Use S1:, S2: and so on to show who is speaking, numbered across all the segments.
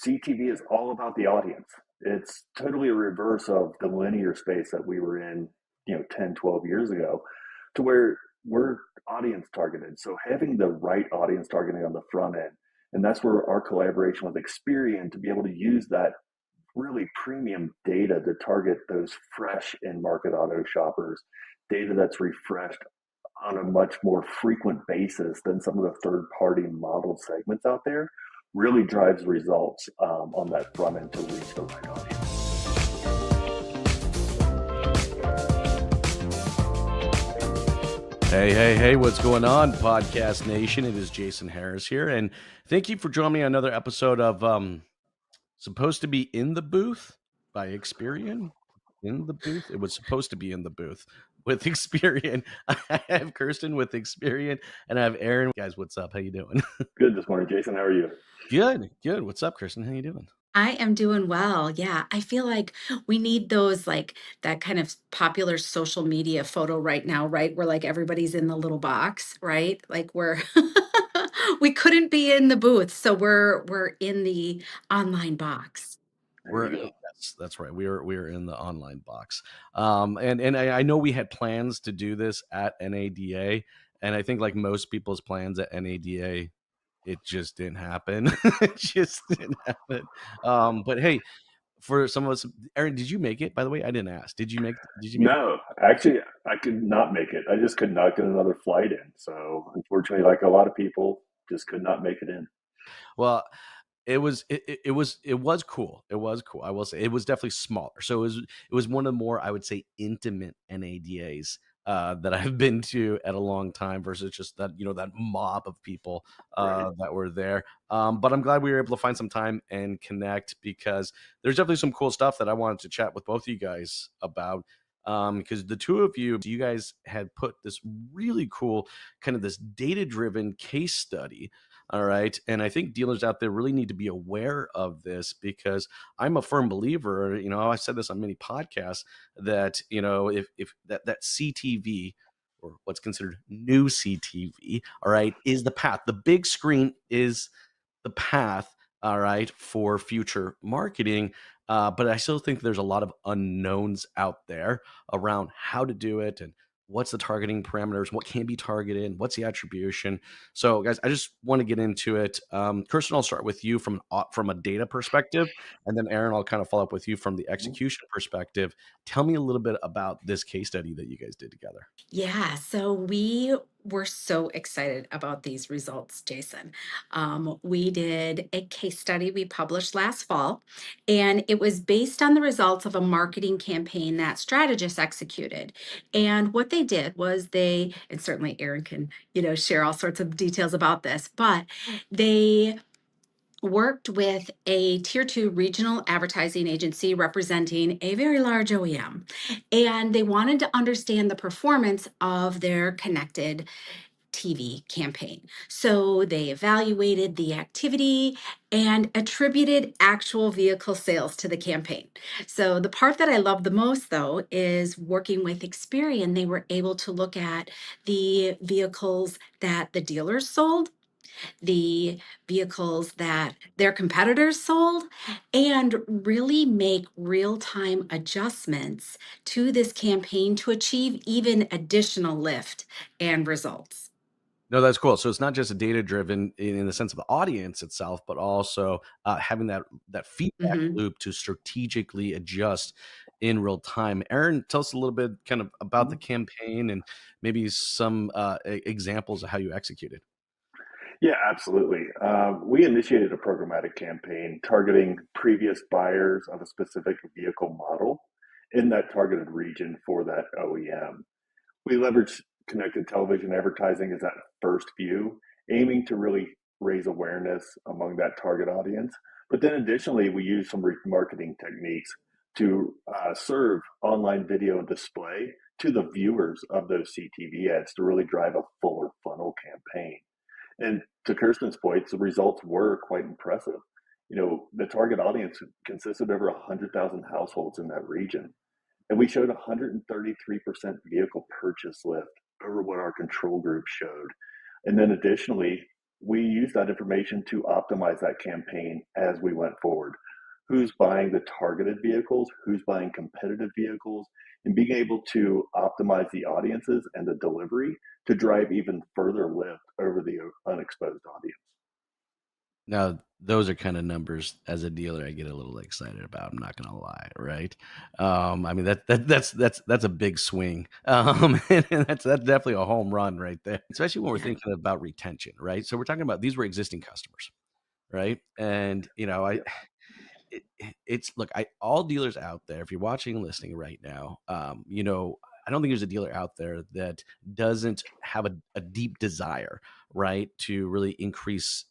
S1: CTV is all about the audience. It's totally a reverse of the linear space that we were in, 10, 12 years ago, to where we're audience targeted. So having the right audience targeting on the front end, and that's where our collaboration with Experian to be able to use that really premium data to target those fresh in market auto shoppers, data that's refreshed on a much more frequent basis than some of the third party modeled segments out there, really drives results on that front end to reach the right audience.
S2: Hey, what's going on, Podcast Nation? It is Jason Harris here, and thank you for joining me on another episode of Supposed to Be in the Booth by Experian. In the booth? It was supposed to be in the booth with Experian. I have Kirsten with Experian, and I have Aaron. Guys, what's up? How you doing?
S1: Good this morning, Jason. How are you?
S2: Good. What's up, Kirsten? How you doing?
S3: I am doing well. Yeah, I feel like we need those that kind of popular social media photo right now, right? Where like everybody's in the little box, right? Like we're we couldn't be in the booth, so we're in the online box.
S2: Yes, that's right. We are in the online box. And I know we had plans to do this at NADA, and I think like most people's plans at NADA, it just didn't happen. It just didn't happen. But hey, for some of us, Aaron, did you make it? By the way, I didn't ask. Did you make?
S1: No, actually, I could not make it. I just could not get another flight in. So unfortunately, like a lot of people, just could not make it in.
S2: Well, it was cool. It was cool. I will say it was definitely smaller. So it was one of the more, I would say, intimate NADAs that I've been to at a long time versus just that, that mob of people that were there. But I'm glad we were able to find some time and connect, because there's definitely some cool stuff that I wanted to chat with both of you guys about. Because the two of you guys had put this really cool kind of this data-driven case study. All right. And I think dealers out there really need to be aware of this, because I'm a firm believer, I said this on many podcasts, that, if that CTV, or what's considered new CTV, all right, is the path. The big screen is the path, all right, for future marketing. But I still think there's a lot of unknowns out there around how to do it, and what's the targeting parameters, what can be targeted, what's the attribution. So guys, I just want to get into it. Kirsten, I'll start with you from a data perspective, and then Aaron, I'll kind of follow up with you from the execution perspective. Tell me a little bit about this case study that you guys did together.
S3: Yeah, so we were so excited about these results, Jason. We did a case study we published last fall, and it was based on the results of a marketing campaign that Strategus executed. And what they did was and certainly Aaron can, share all sorts of details about this, but they worked with a tier 2 regional advertising agency representing a very large OEM. And they wanted to understand the performance of their connected TV campaign. So they evaluated the activity and attributed actual vehicle sales to the campaign. So the part that I love the most, though, is working with Experian. They were able to look at the vehicles that the dealers sold, the vehicles that their competitors sold, and really make real-time adjustments to this campaign to achieve even additional lift and results.
S2: No, that's cool. So it's not just a data-driven in the sense of the audience itself, but also having that feedback
S3: Mhm.
S2: loop to strategically adjust in real time. Aaron, tell us a little bit kind of about the campaign and maybe some examples of how you executed.
S1: Yeah, absolutely. We initiated a programmatic campaign targeting previous buyers of a specific vehicle model in that targeted region for that OEM. We leveraged connected television advertising as that first view, aiming to really raise awareness among that target audience. But then additionally, we used some remarketing techniques to serve online video and display to the viewers of those CTV ads to really drive a fuller funnel campaign. And to Kirsten's point, the results were quite impressive. The target audience consisted of over 100,000 households in that region. And we showed 133% vehicle purchase lift over what our control group showed. And then additionally, we used that information to optimize that campaign as we went forward. Who's buying the targeted vehicles, who's buying competitive vehicles, and being able to optimize the audiences and the delivery to drive even further lift over the unexposed audience.
S2: Now, those are kind of numbers as a dealer I get a little excited about. I'm not gonna lie, right? I mean that's a big swing, and that's definitely a home run right there. Especially when we're
S3: Yeah.
S2: thinking about retention, right? So we're talking about these were existing customers, right? And
S1: Yeah.
S2: it's look, I all dealers out there, if you're watching and listening right now, I don't think there's a dealer out there that doesn't have a deep desire, right, to really increase,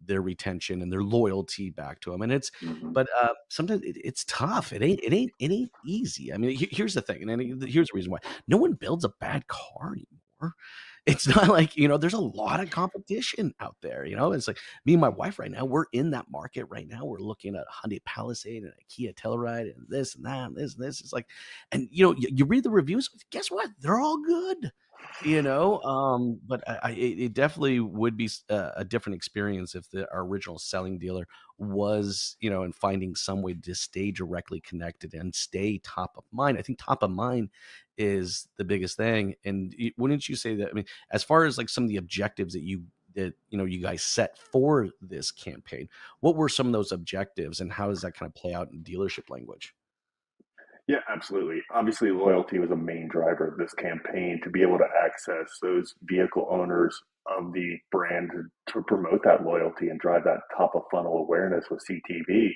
S2: their retention and their loyalty back to them. And
S1: Hmm.
S2: but sometimes it's tough. It ain't easy. I mean, here's the thing, and here's the reason why no one builds a bad car anymore. It's not like, there's a lot of competition out there, It's like me and my wife right now, we're in that market right now. We're looking at a Hyundai Palisade and a Kia Telluride and this and that and this and this. It's like, and you read the reviews, guess what? They're all good. But it definitely would be a different experience if our original selling dealer was, and finding some way to stay directly connected and stay top of mind. I think top of mind is the biggest thing. And wouldn't you say that? I mean, as far as like some of the objectives that you guys set for this campaign, what were some of those objectives, and how does that kind of play out in dealership language?
S1: Yeah, absolutely. Obviously, loyalty was a main driver of this campaign to be able to access those vehicle owners of the brand to promote that loyalty and drive that top of funnel awareness with CTV.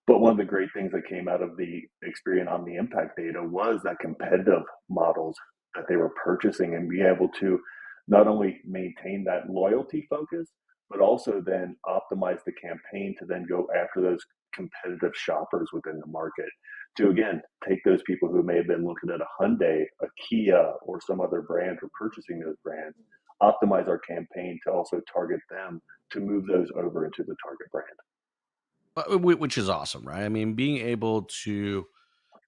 S1: But one of the great things that came out of the experience on the impact data was that competitive models that they were purchasing and be able to not only maintain that loyalty focus, but also then optimize the campaign to then go after those competitive shoppers within the market to again take those people who may have been looking at a Hyundai, a Kia, or some other brand or purchasing those brands, optimize our campaign to also target them to move those over into the target brand.
S2: Which is awesome, right? I mean, being able to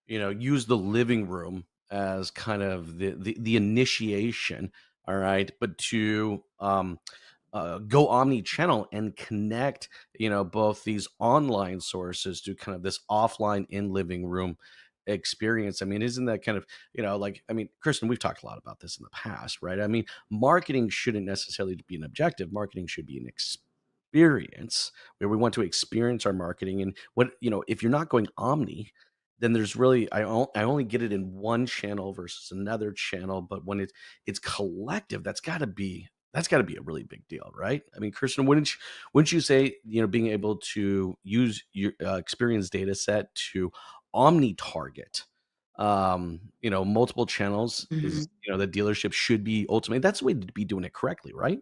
S2: use the living room as kind of the initiation, all right, but to go omni-channel and connect, both these online sources to kind of this offline in living room experience. I mean, isn't that kind of, like, I mean, Kristen, we've talked a lot about this in the past, right? I mean, marketing shouldn't necessarily be an objective. Marketing should be an experience where we want to experience our marketing. And if you're not going omni, then there's really I only get it in one channel versus another channel. But when it's collective, that's got to be a really big deal, right? I mean, Kirsten, wouldn't you say, being able to use your experience data set to omni target, multiple channels is,
S3: Mhm.
S2: the dealership should be ultimately that's the way to be doing it correctly, right?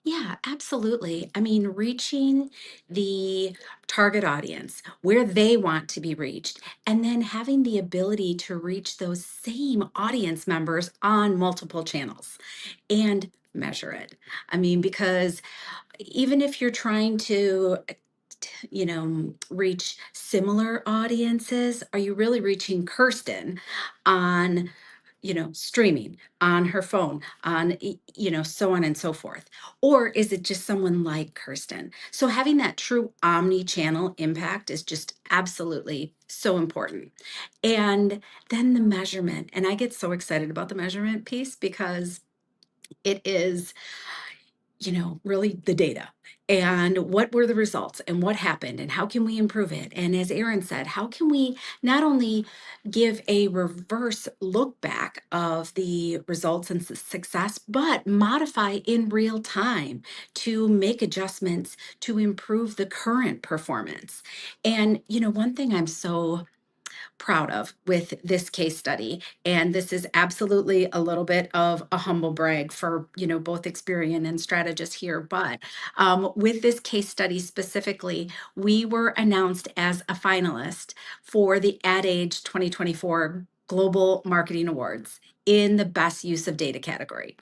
S3: Yeah, absolutely. I mean, reaching the target audience where they want to be reached, and then having the ability to reach those same audience members on multiple channels and measure it. I mean, because even if you're trying to reach similar audiences, are you really reaching Kirsten on streaming on her phone, on, so on and so forth? Or is it just someone like Kirsten? So having that true omni channel impact is just absolutely so important. And then the measurement. And I get so excited about the measurement piece because it is really the data and what were the results and what happened and how can we improve it. And as Aaron said, how can we not only give a reverse look back of the results and success, but modify in real time to make adjustments to improve the current performance. And, one thing I'm so proud of with this case study. And this is absolutely a little bit of a humble brag for, both Experian and Strategist here. But with this case study specifically, we were announced as a finalist for the Ad Age 2024 Global Marketing Awards in the best use of data category.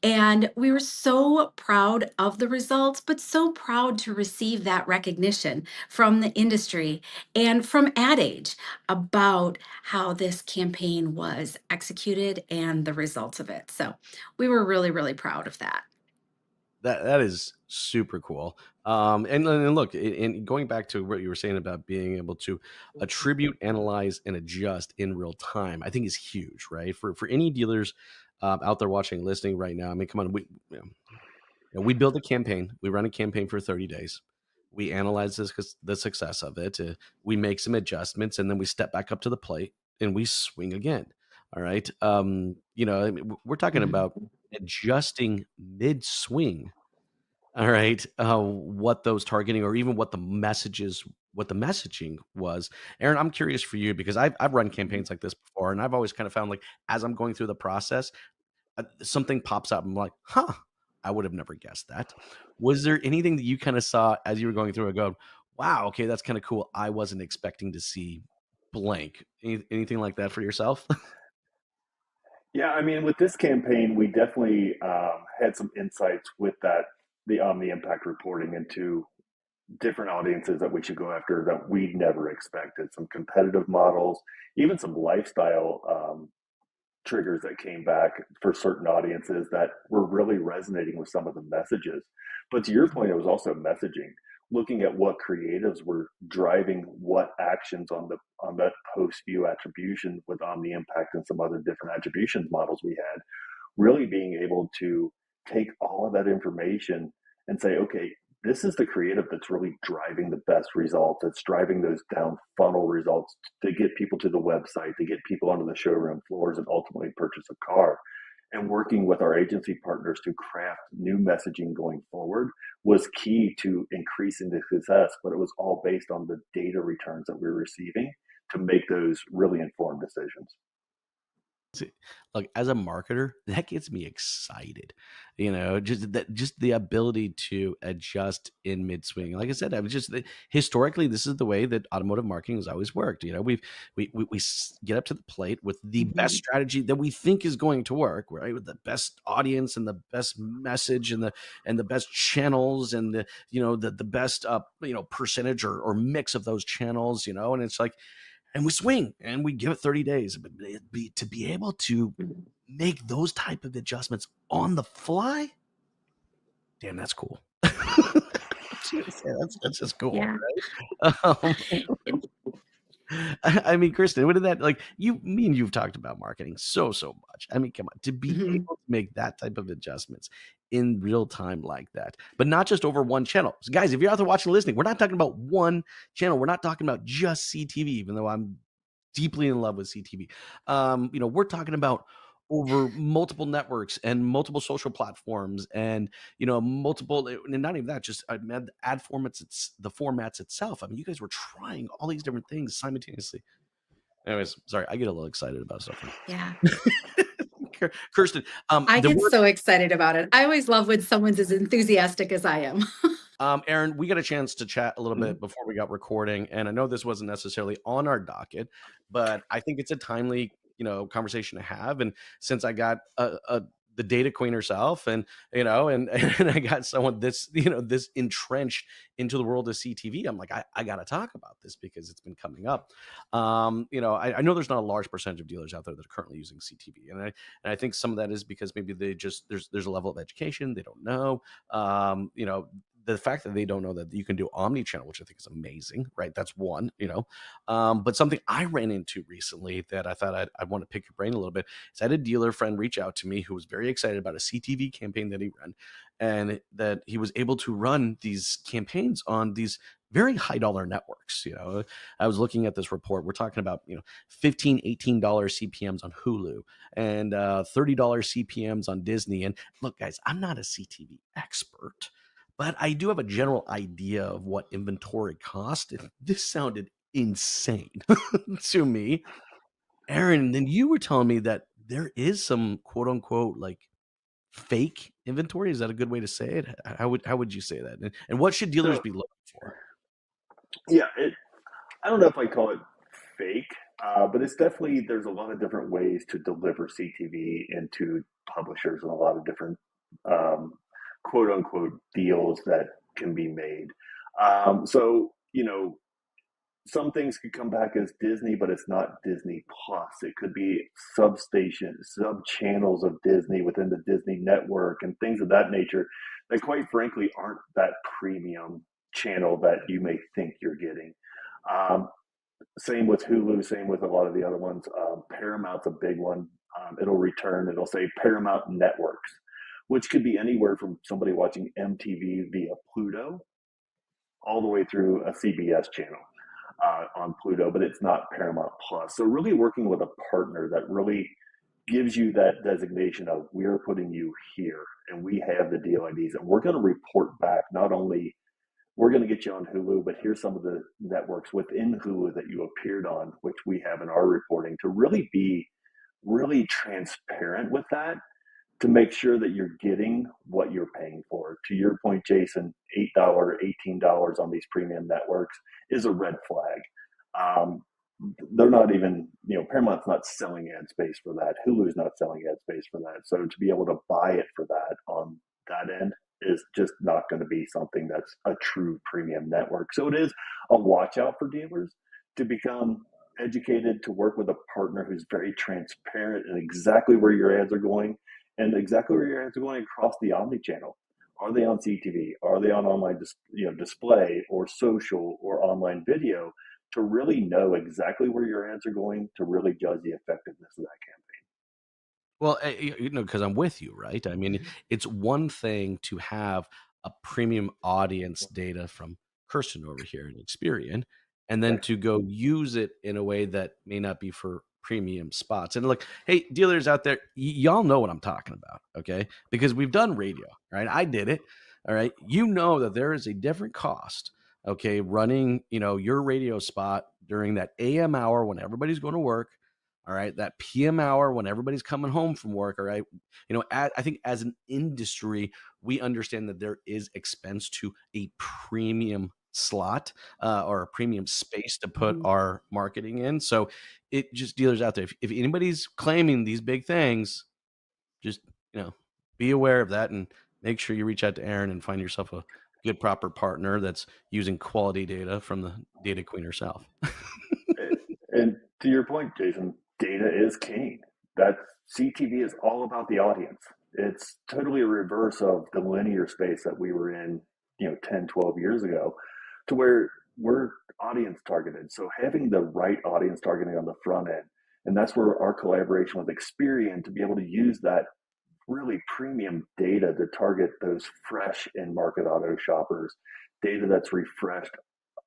S3: And we were so proud of the results, but so proud to receive that recognition from the industry and from Ad Age about how this campaign was executed and the results of it. So we were really, really proud of that.
S2: That is super cool. And look, and going back to what you were saying about being able to attribute, analyze, and adjust in real time, I think is huge, right? For any dealers out there watching, listening right now. I mean, come on, we build a campaign, we run a campaign for 30 days, we analyze the success of it, we make some adjustments, and then we step back up to the plate and we swing again. All right, I mean, we're talking about adjusting mid swing. All right. What those targeting or even what the messaging was. Aaron, I'm curious for you because I've run campaigns like this before, and I've always kind of found like as I'm going through the process, something pops up. I'm like, huh, I would have never guessed that. Was there anything that you kind of saw as you were going through it, going, wow, okay, that's kind of cool. I wasn't expecting to see blank. Anything like that for yourself?
S1: Yeah, I mean, with this campaign, we definitely had some insights with that, the Omni Impact reporting into different audiences that we should go after that we never expected. Some competitive models, even some lifestyle triggers that came back for certain audiences that were really resonating with some of the messages. But to your point, it was also messaging, looking at what creatives were driving what actions on that post view attribution with Omni Impact and some other different attributions models we had, really being able to take all of that information and say, okay, this is the creative that's really driving the best results. It's driving those down funnel results to get people to the website, to get people onto the showroom floors and ultimately purchase a car. And working with our agency partners to craft new messaging going forward was key to increasing the success, but it was all based on the data returns that we were receiving to make those really informed decisions.
S2: See, look, as a marketer, that gets me excited. Just the ability to adjust in mid swing. Like I said, I was just historically, this is the way that automotive marketing has always worked. Get up to the plate with the best
S3: Mhm.
S2: strategy that we think is going to work, right? With the best audience and the best message and the best channels and the best percentage or mix of those channels. And it's like and we swing and we give it 30 days. But to be able to make those type of adjustments on the fly, damn, that's cool. That's just cool,
S3: Yeah.
S2: right? I mean, Kristen, what did that like? Me and you've talked about marketing so much. I mean, come on, to be
S3: Mhm.
S2: able to make that type of adjustments in real time like that, but not just over one channel. So guys, if you're out there watching, listening, we're not talking about one channel. We're not talking about just CTV, even though I'm deeply in love with CTV. We're talking about over multiple networks and multiple social platforms and multiple and not even that just ad formats, it's the formats itself. I mean, you guys were trying all these different things simultaneously. Anyways, sorry, I get a little excited about stuff like
S3: Yeah.
S2: Kirsten.
S3: I
S2: There
S3: get
S2: were
S3: so excited about it. I always love when someone's as enthusiastic as I am.
S2: Aaron, we got a chance to chat a little
S1: Mhm.
S2: bit before we got recording, and I know this wasn't necessarily on our docket, but I think it's a timely, conversation to have. And since I got the data queen herself, and and I got someone this entrenched into the world of CTV, I'm like, I got to talk about this because it's been coming up. I know there's not a large percentage of dealers out there that are currently using CTV, and I think some of that is because maybe they just there's a level of education they don't know. The fact that they don't know that you can do omni-channel, which I think is amazing, right? That's one, but something I ran into recently that I thought I'd want to pick your brain a little bit is I had a dealer friend reach out to me who was very excited about a CTV campaign that he ran, and that he was able to run these campaigns on these very high dollar networks. I was looking at this report. We're talking about, 15, $18 CPMs on Hulu and $30 CPMs on Disney. And look, guys, I'm not a CTV expert, but I do have a general idea of what inventory cost. And this sounded insane to me. Aaron, then you were telling me that there is some quote unquote like fake inventory. Is that a good way to say it? How would you say that? And what should dealers
S1: So,
S2: be looking for?
S1: yeah, I don't know if I call it fake, but it's definitely there's a lot of different ways to deliver CTV into publishers and a lot of different um, quote unquote deals that can be made. So some things could come back as Disney, but it's not Disney Plus. It could be substations, sub channels of Disney within the Disney network and things of that nature that, quite frankly, aren't that premium channel that you may think you're getting. Um, Same with Hulu, same with a lot of the other ones. Paramount's a big one. It'll return, it'll say Paramount Networks, which could be anywhere from somebody watching MTV via Pluto all the way through a CBS channel on Pluto, but it's not Paramount Plus. So really working with a partner that really gives you that designation of we're putting you here and we have the deal IDs and we're going to report back not only we're going to get you on Hulu, but here's some of the networks within Hulu that you appeared on, which we have in our reporting to really be really transparent with that to make sure that you're getting what you're paying for. To your point, Jason, $8, $18 on these premium networks is a red flag. Um, they're not even, Paramount's not selling ad space for that. Hulu's not selling ad space for that. So to be able to buy it for that on that end is just not going to be something that's a true premium network. So it is a watch out for dealers to become educated, to work with a partner who's very transparent and exactly where your ads are going and exactly where your ads are going across the omni-channel. Are they on CTV? Are they on online display or social or online video? To really know exactly where your ads are going to really judge the effectiveness of that campaign.
S2: Well, because I'm with you, right? I mean, it's one thing to have a premium audience data from Kirsten over here in Experian, and then
S1: Right.
S2: to go use it in a way that may not be for premium spots. And look, hey, dealers out there, y'all know what I'm talking about, okay? Because we've done radio, right? I did it, all right? You know that there is a different cost, okay, running, your radio spot during that AM hour when everybody's going to work, all right, that PM hour when everybody's coming home from work. All right, I think as an industry, we understand that there is expense to a premium slot or a premium space to put
S3: Mhm.
S2: our marketing in. So it just dealers out there, if anybody's claiming these big things, just be aware of that and make sure you reach out to Aaron and find yourself a good proper partner that's using quality data from the data queen herself.
S1: And to your point, Jason, data is king. That CTV is all about the audience. It's totally a reverse of the linear space that we were in, 10, 12 years ago, to where we're audience targeted. So having the right audience targeting on the front end, and that's where our collaboration with Experian to be able to use that really premium data to target those fresh in market auto shoppers, data that's refreshed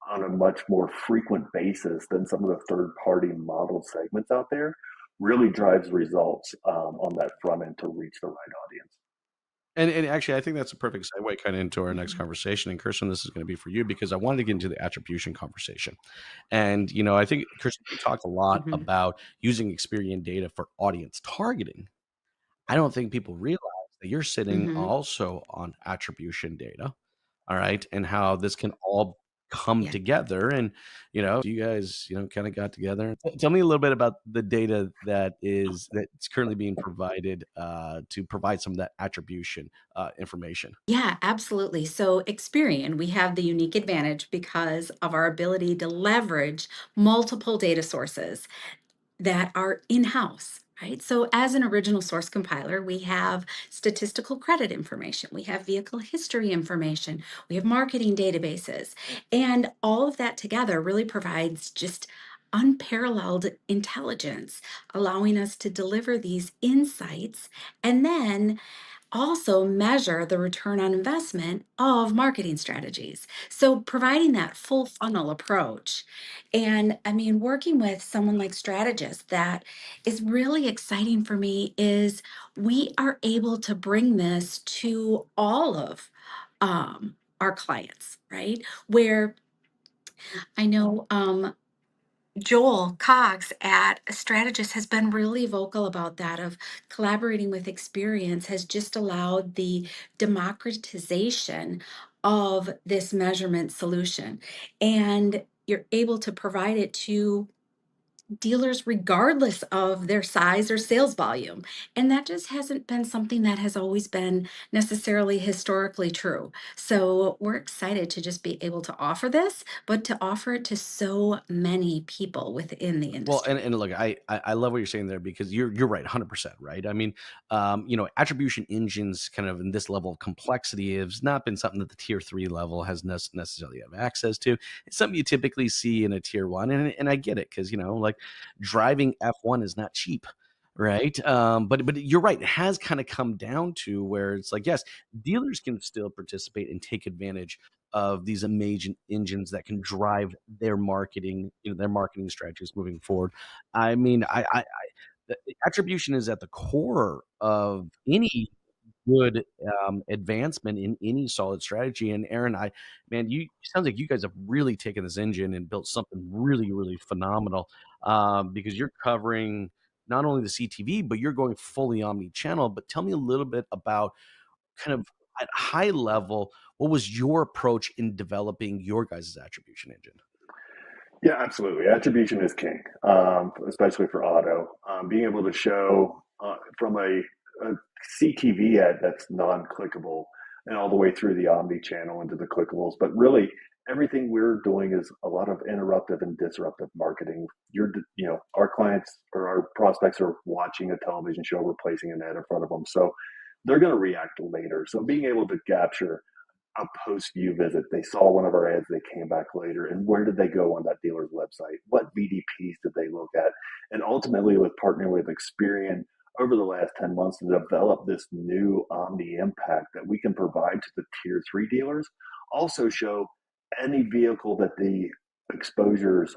S1: on a much more frequent basis than some of the third party model segments out there really drives results on that front end to reach the right audience.
S2: And actually, I think that's a perfect segue kind of into our next
S3: Mhm.
S2: conversation. And Kirsten, this is going to be for you because I wanted to get into the attribution conversation. And I think Kirsten, you talked a lot
S3: Mhm.
S2: about using Experian data for audience targeting. I don't think people realize that you're sitting
S3: Mhm.
S2: also on attribution data, all right, and how this can all come
S3: Yeah.
S2: together. And you guys, kind of got together. Tell me a little bit about the data that's currently being provided to provide some of that attribution information.
S3: Yeah, absolutely. So, Experian, we have the unique advantage because of our ability to leverage multiple data sources that are in-house, right? So as an original source compiler, we have statistical credit information, we have vehicle history information, we have marketing databases, and all of that together really provides just unparalleled intelligence, allowing us to deliver these insights and then also measure the return on investment of marketing strategies. So, providing that full funnel approach. And I mean, working with someone like Strategist, that is really exciting for me is we are able to bring this to all of our clients, right? Where I know Joel Cox at Strategist has been really vocal about that of collaborating with experience has just allowed the democratization of this measurement solution. And you're able to provide it to dealers regardless of their size or sales volume. And that just hasn't been something that has always been necessarily historically true. So we're excited to just be able to offer this, but to offer it to so many people within the
S2: Well, and
S3: industry.
S2: look, I love what you're saying there because you're right, 100%, right? I mean, attribution engines kind of in this level of complexity has not been something that the tier 3 level has necessarily have access to. It's something you typically see in a tier 1, and I get it because, like driving F1 is not cheap. Right. But you're right. It has kind of come down to where it's like, yes, dealers can still participate and take advantage of these amazing engines that can drive their marketing strategies moving forward. I mean, the attribution is at the core of any good advancement in any solid strategy. And Aaron, man, you sounds like you guys have really taken this engine and built something really, really phenomenal because you're covering not only the CTV, but you're going fully omni-channel. But tell me a little bit about kind of at high level, what was your approach in developing your guys' attribution engine?
S1: Yeah, absolutely. Attribution is king, especially for auto. Being able to show from a CTV ad that's non-clickable and all the way through the omni-channel into the clickables, but really everything we're doing is a lot of interruptive and disruptive marketing. Our clients or our prospects are watching a television show, we're placing an ad in front of them, so they're going to react later. So being able to capture a post view visit. They saw one of our ads, they came back later. And where did they go on that dealer's website? What VDPs did they look at? And ultimately, with partnering with Experian over the last 10 months to develop this new omni impact that we can provide to the tier 3 dealers, also show any vehicle that the exposures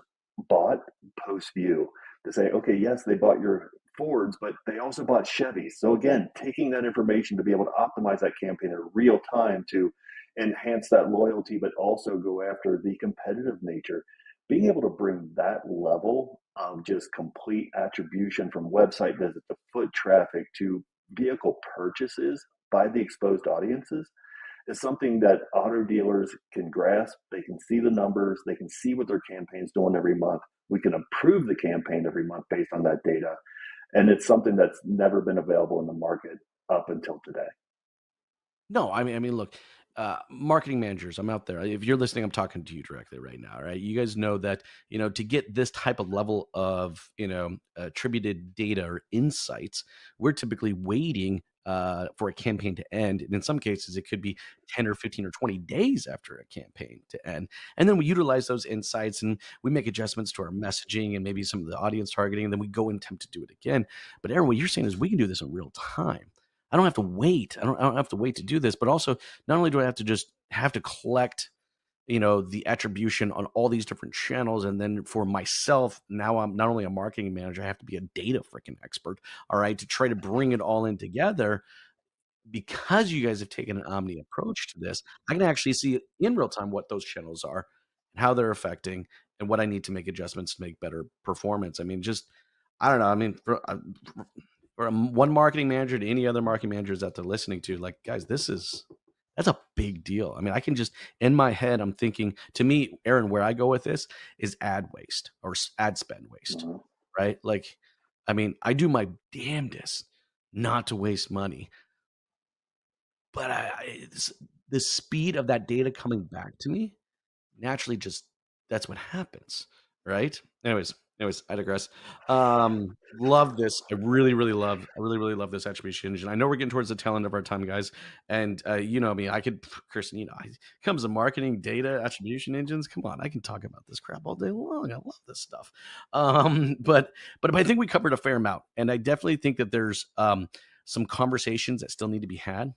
S1: bought post view to say, okay, yes, they bought your Fords, but they also bought Chevys. So again, taking that information to be able to optimize that campaign in real time to enhance that loyalty, but also go after the competitive nature. Being able to bring that level of just complete attribution from website visit to foot traffic to vehicle purchases by the exposed audiences is something that auto dealers can grasp. They can see the numbers, they can see what their campaign's doing every month. We can improve the campaign every month based on that data. And it's something that's never been available in the market up until today.
S2: No, I mean, look, marketing managers, I'm out there. If you're listening, I'm talking to you directly right now, right? You guys know that, to get this type of level of, attributed data or insights, we're typically waiting for a campaign to end. And in some cases, it could be 10 or 15 or 20 days after a campaign to end. And then we utilize those insights and we make adjustments to our messaging and maybe some of the audience targeting. And then we go and attempt to do it again. But Aaron, what you're saying is we can do this in real time. I don't have to wait. I don't have to wait to do this, but also not only do I have to collect, the attribution on all these different channels, and then for myself, now I'm not only a marketing manager, I have to be a data freaking expert, all right, to try to bring it all in together. Because you guys have taken an omni approach to this, I can actually see in real time what those channels are and how they're affecting and what I need to make adjustments to make better performance. I mean, just I don't know. I mean, for one marketing manager to any other marketing managers that they're listening to, like, guys, that's a big deal. I mean, I can just in my head, I'm thinking to me, Aaron, where I go with this is ad waste or ad spend waste,
S1: Mhm.
S2: right? Like, I mean, I do my damnedest not to waste money, but the speed of that data coming back to me naturally just that's what happens, right? Anyways, I digress. Love this. I really, really love this attribution engine. I know we're getting towards the tail end of our time, guys. And you know me, I could, Kirsten, comes to marketing, data, attribution engines. Come on, I can talk about this crap all day long. I love this stuff. But I think we covered a fair amount, and I definitely think that there's some conversations that still need to be had.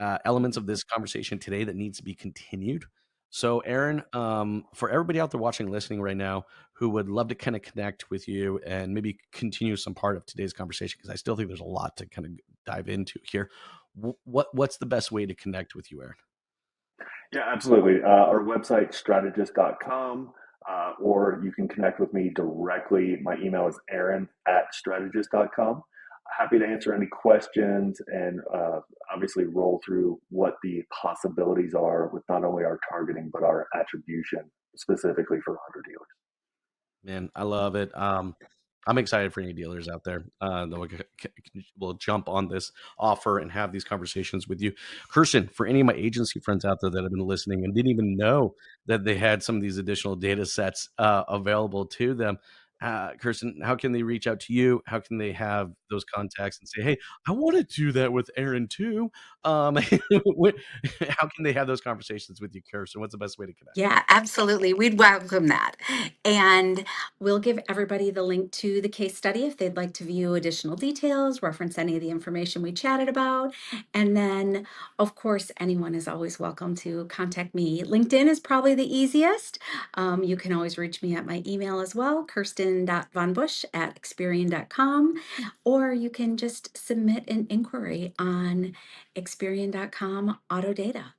S2: Elements of this conversation today that needs to be continued. So, Aaron, for everybody out there watching, listening right now, who would love to kind of connect with you and maybe continue some part of today's conversation, because I still think there's a lot to kind of dive into here. What's the best way to connect with you, Aaron?
S1: Yeah, absolutely. Our website, strategist.com, or you can connect with me directly. My email is aaron@strategist.com. Happy to answer any questions and obviously roll through what the possibilities are with not only our targeting, but our attribution specifically for 100 dealers.
S2: Man, I love it. I'm excited for any dealers out there that will jump on this offer and have these conversations with you. Kirsten, for any of my agency friends out there that have been listening and didn't even know that they had some of these additional data sets available to them, Kirsten, how can they reach out to you? How can they have those contacts and say, hey, I want to do that with Aaron too? How can they have those conversations with you, Kirsten? What's the best way to connect?
S3: Yeah, absolutely. We'd welcome that. And we'll give everybody the link to the case study if they'd like to view additional details, reference any of the information we chatted about. And then, of course, anyone is always welcome to contact me. LinkedIn is probably the easiest. You can always reach me at my email as well, kirsten.vonbush@experian.com, or you can just submit an inquiry on experian.com auto data.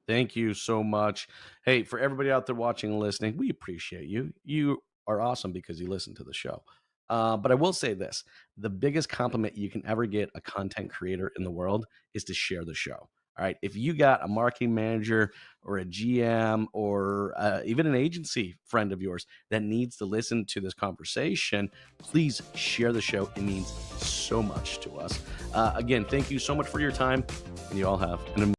S2: Thank you so much. Hey, for everybody out there watching and listening, we appreciate you. You are awesome because you listen to the show. But I will say this, the biggest compliment you can ever get a content creator in the world is to share the show. All right. If you got a marketing manager or a GM or even an agency friend of yours that needs to listen to this conversation, please share the show. It means so much to us. Again, thank you so much for your time. And you all have an amazing